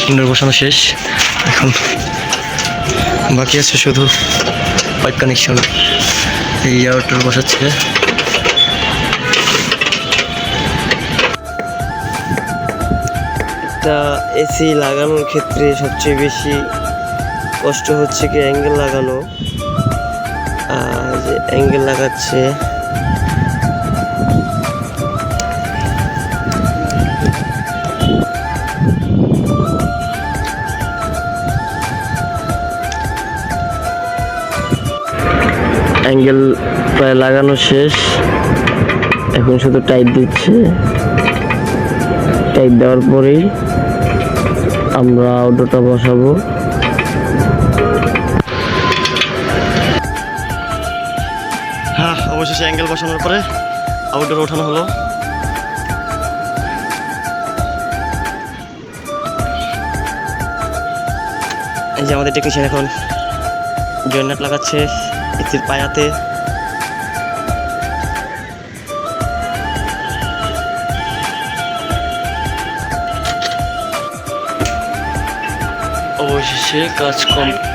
Indoor বসানো শেষ। এখন বাকি আছে শুধু পাইপ কানেকশন। এই আউটডোর বসাচ্ছে। একটা এসি লাগানোর ক্ষেত্রে সবচেয়ে বেশি কষ্ট হচ্ছে কি অ্যাঙ্গেল লাগানো। যে অ্যাঙ্গেল লাগাচ্ছে অ্যাঙ্গেল প্রায় লাগানো শেষ, এখন শুধু টাইট দিচ্ছে। টাইট দেওয়ার পরেই আমরা আউটডোরটা বসাবো। হ্যাঁ, অবশেষে অ্যাঙ্গেল বসানোর পরে আউটডোর ওঠানো হলো। এই যে আমাদের টেকনিশিয়ান এখন জয়েন্ট নাট লাগাচ্ছে এসির পায়াতে। অবশেষে কাজ কমপ্লিট।